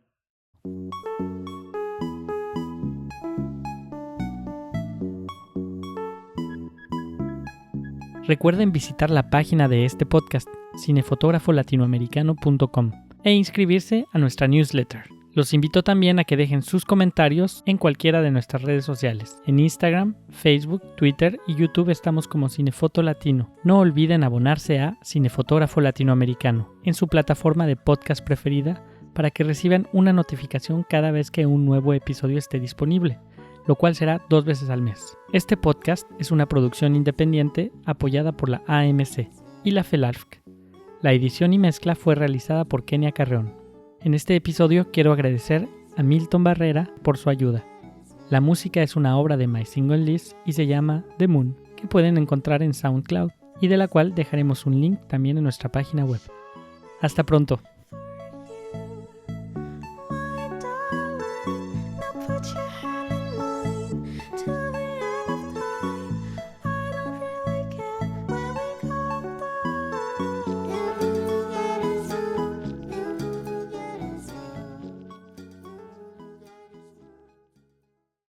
[SPEAKER 1] Recuerden visitar la página de este podcast, cinefotógrafolatinoamericano.com, e inscribirse a nuestra newsletter. Los invito también a que dejen sus comentarios en cualquiera de nuestras redes sociales. En Instagram, Facebook, Twitter y YouTube estamos como Cinefoto Latino. No olviden abonarse a Cinefotógrafo Latinoamericano en su plataforma de podcast preferida para que reciban una notificación cada vez que un nuevo episodio esté disponible, lo cual será 2 veces al mes. Este podcast es una producción independiente apoyada por la AMC y la FELARFC. La edición y mezcla fue realizada por Kenia Carreón. En este episodio quiero agradecer a Milton Barrera por su ayuda. La música es una obra de My Single List y se llama The Moon, que pueden encontrar en SoundCloud y de la cual dejaremos un link también en nuestra página web. Hasta pronto.